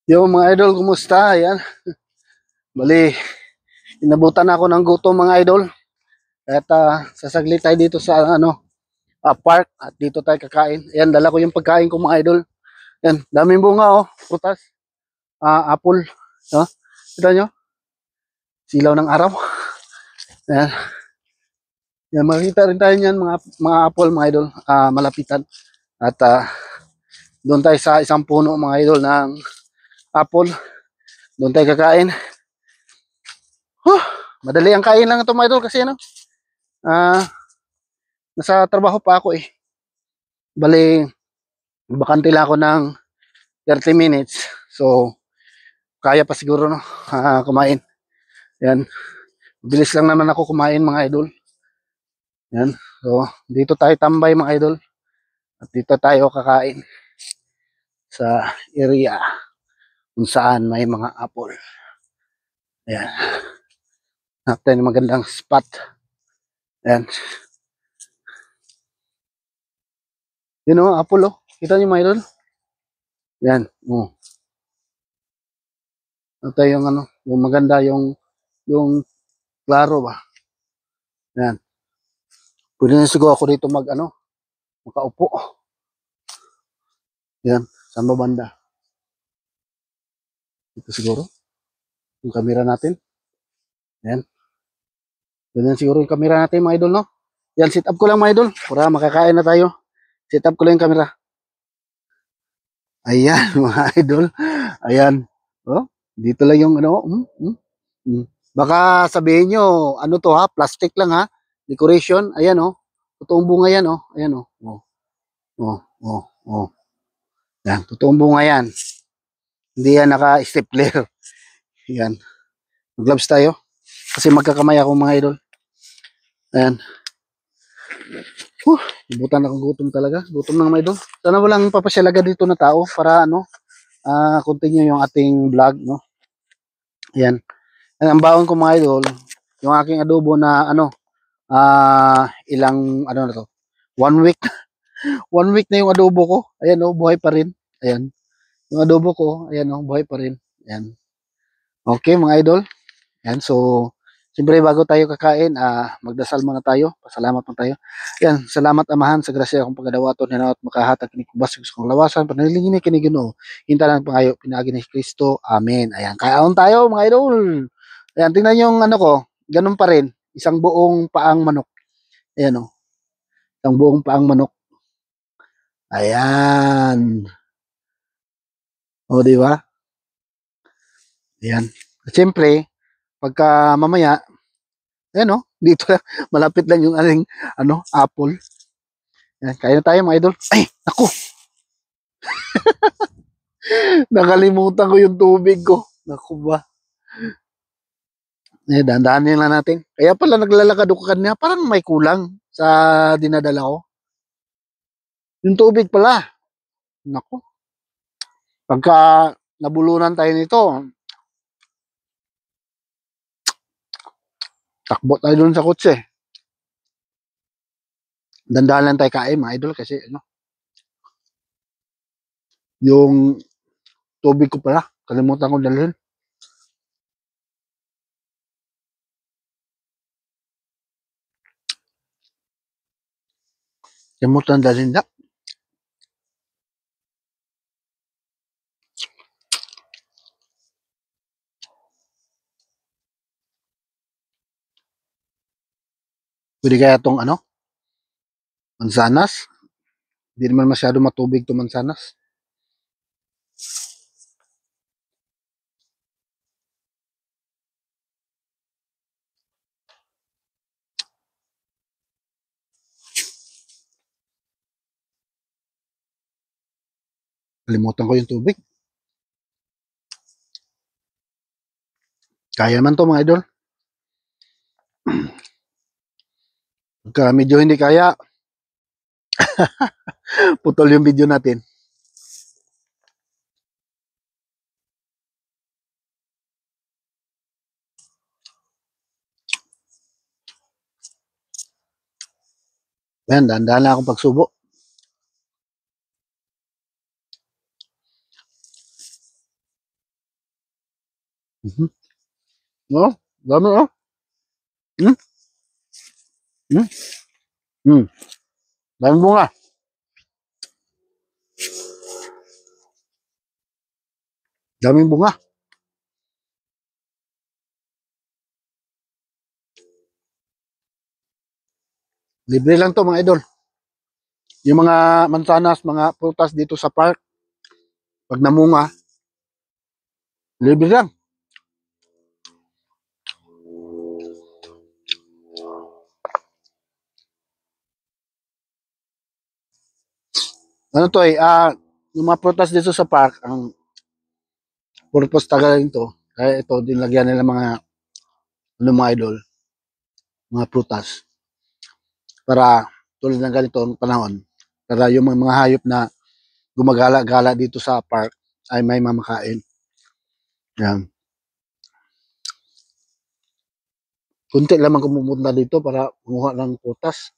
Yo mga idol, kumusta? Ayan, bali, inabutan ako ng gutom mga idol. At sasaglit tayo dito sa park at dito tayo kakain. Ayan, dala ko yung pagkain ko mga idol. Ayan, daming bunga oh, prutas, apple. No? Kita nyo, silaw ng araw. Ayan, yan, makikita rin tayo niyan mga apple mga idol, malapitan. At doon tayo sa isang puno mga idol ng apple. Doon tayo kakain. Huh, madali ang kain lang ito mga idol kasi ah, nasa trabaho pa ako eh. Bali, bakante lang ako ng 30 minutes. So, kaya pa siguro no, kumain. Yan. Bilis lang naman ako kumain mga idol. Yan. So, dito tayo tambay mga idol. At dito tayo kakain sa area kung saan may mga apple. Yan. Natin magandang spot. Yan. Yun o, apple o. Kita niyo mga idol? Yan. Oh. Ito yung yung maganda yung klaro ba. Yan. Pwede na siguro ako dito makaupo. Yan, saan ba banda? Ito siguro, yung camera natin. Yan, yan siguro yung camera natin mga idol, no? Yan, sit up ko lang mga idol, para makakain na tayo. Sit up ko lang yung camera. Ayan, mga idol. Ayan. Oh, dito lang yung mm. Baka sabihin nyo, ano to ha, plastic lang ha, decoration. Ayan oh, totoong bunga yan oh. Ayan oh. Oh, oh, oh, oh. Yan, totoong bunga yan. Hindi yan naka-stapler. Yan. Gloves tayo. Kasi magkakamay ako mga idol. Ayan. Ibutan ako gutom talaga. Gutom ng mga idol. Sana walang papasyalaga dito na tao para continue yung ating vlog, no? Ayan. Ang baon ko mga idol, yung aking adobo na ilang, na to? 1 week. 1 week na yung adobo ko. Ayan, oh, buhay pa rin. Ayan. Yung adobo ko, ayan, oh, buhay pa rin. Ayan. Okay, mga idol. Yan, so, siyempre bago tayo kakain, magdasal muna tayo. Pasalamat muna tayo. Yan, salamat amahan sa grasya akong pagadawaton, hinawat makahatag kini kubas sa kong lawasan, panalingin ni kini Ginoo. Hinta lang pangayo, pinagi ni Kristo. Amen. Ayan, kaon tayo mga idol. Ayan, tingnan yung ko, ganun pa rin. Isang buong paang manok. Ayan o, isang buong paang manok. Ayan. O, di ba? Ayan. At siyempre, pagka mamaya, ayan o, dito lang, malapit lang yung aling, apple. Yan, kain na tayo mga idol. Ay, naku, nakalimutan ko yung tubig ko. Naku ba? Dahan-dahanin lang natin. Kaya pala naglalakad ako kanina, parang may kulang sa dinadala ko. Yung tubig pala. Naku, pagka nabulunan tayo nito, takbo tayo dun sa kotse. Dandahan lang tayo kain mga idol kasi yung tubig ko pala, kalimutan ko dalhin. Kalimutan dalhin da. Pwede kaya tong mansanas. Hindi naman masyado matubig to mansanas. Kalimutan ko yung tubig. Kaya man to mga idol. Pagka medyo hindi kaya, putol yung video natin. Ayan, dahan-dahan lang akong pagsubo. Mhm. No? Dami oh. Hmm? Hmm? Hmm. Dami bunga. Daming bunga. Libre lang to mga idol. Yung mga mansanas, mga prutas dito sa park, pag namunga, libre lang. Ano to yung mga prutas dito sa park, ang purpose taga rin to. Kaya ito, dinlagyan nila mga, ano mga idol, mga prutas. Para tulad ng ganitong panahon, para yung mga hayop na gumagala-gala dito sa park ay may mamakain. Yan. Kunti lamang pumupunta dito para kumuha ng prutas.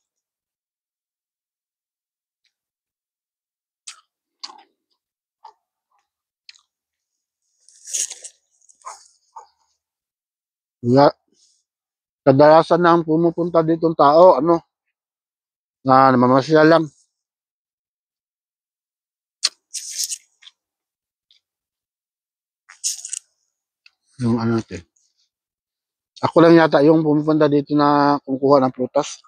Kaya kadalasan na ang pumupunta dito tao, ano, na namamasya lang. Yung ano natin. Ako lang yata yung pumupunta dito na kumukuha ng prutas.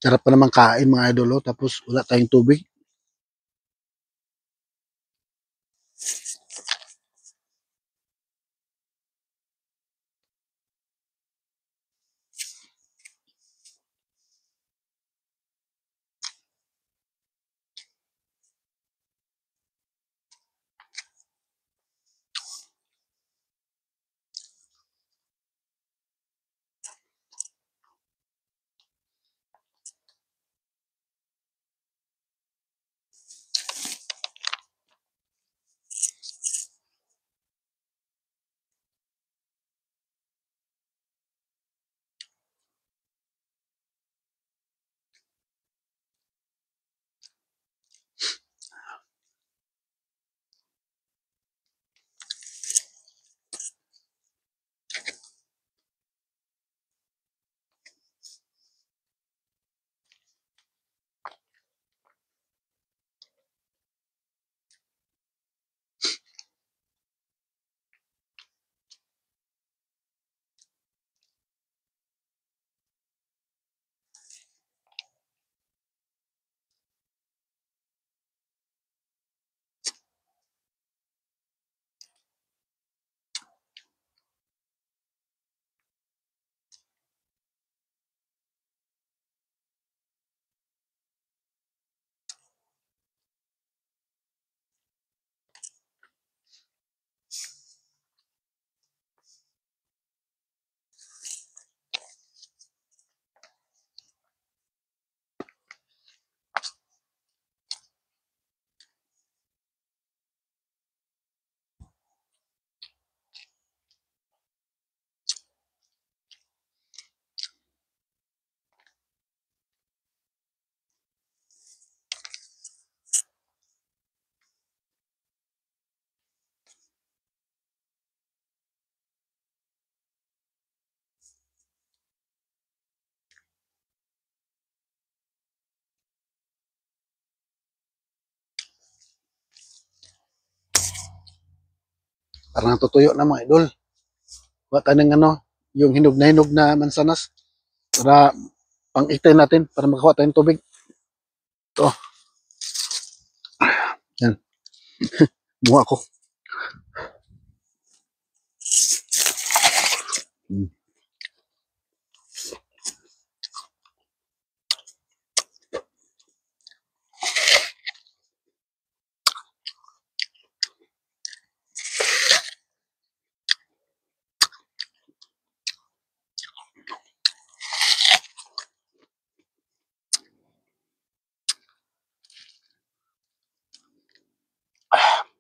Sarap pa naman kain mga idol, oh, tapos wala tayong tubig. Parang natutuyo na mga idol. Kuha tayo ng ano, yung hinog na mansanas para pang-itay natin para makakuha tayong tubig. Ito. Yan. Bunga ko. Hmm.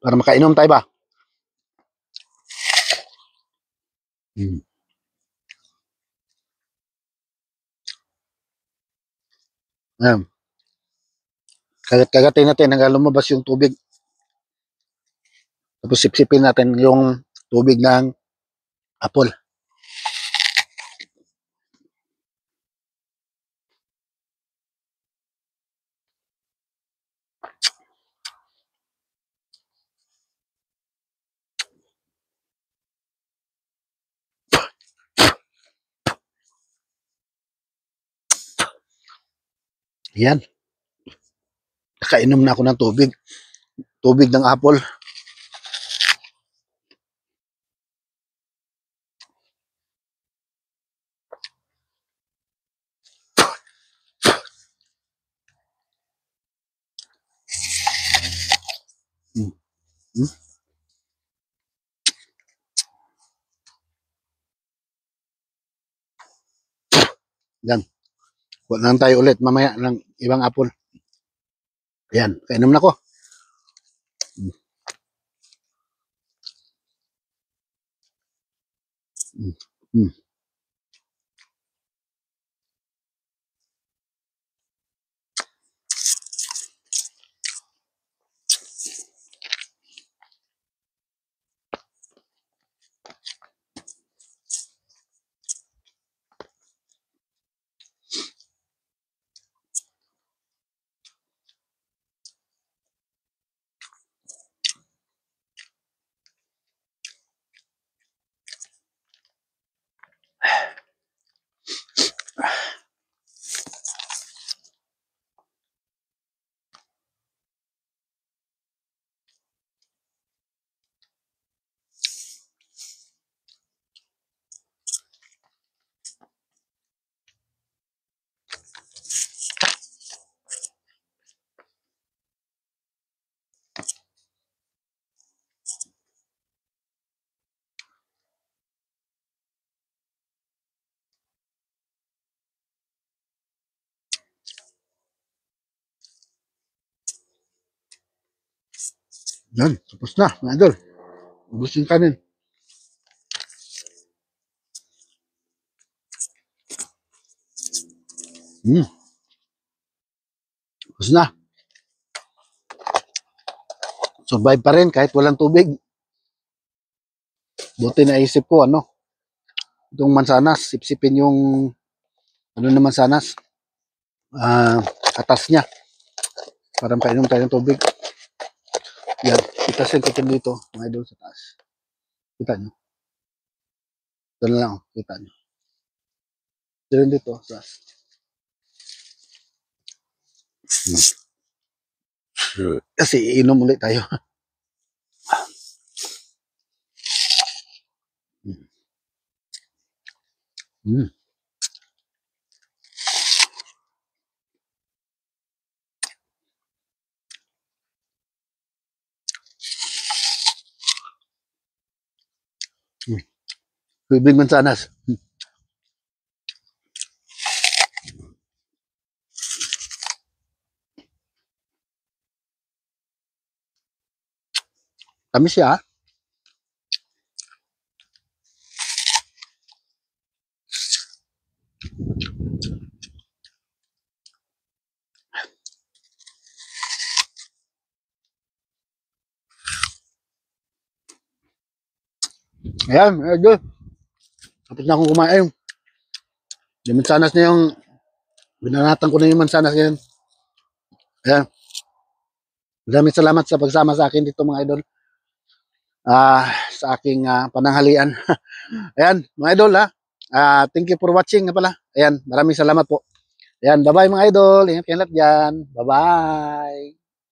Para makainom tayo ba? Hmm. Ayan. Kagat-kagatin natin hanggang lumabas yung tubig. Tapos sipsipin natin yung tubig ng apple. Yan. Nakainom na ako ng tubig. Tubig ng apple. Hmm. Hmm. Yan. Kuha lang tayo ulit mamaya ng ibang apple. Yan. Kainom na ko. Hmm. Hmm. Hmm. Yan. Tapos na, mga idol. Ubus yung kanin. Hmm. Tapos na. Survive pa rin kahit walang tubig. Buti naisip ko, ano, itong mansanas, sipsipin yung, ano na mansanas, atas niya. Para makainom tayo ng tubig. Yan. Itasin ko dito, mga idol, sa taas. Kita nyo. Ito na lang, kita nyo. Ito rin dito, sa taas. Kasi iinom ulit tayo. Hmm. Hmm. Bibig mansanas. Tamis siya. Ayan, idol. Tapos na akong kumain. Yung mansanas na yung, binanatan ko na yung mansanas ngayon. Ayan. Maraming salamat sa pagsama sa akin dito mga idol. sa aking pananghalian. Ayan, mga idol ha. Thank you for watching nga pala. Ayan, maraming salamat po. Ayan, bye-bye mga idol. Ingat kayo lahat dyan. Bye-bye.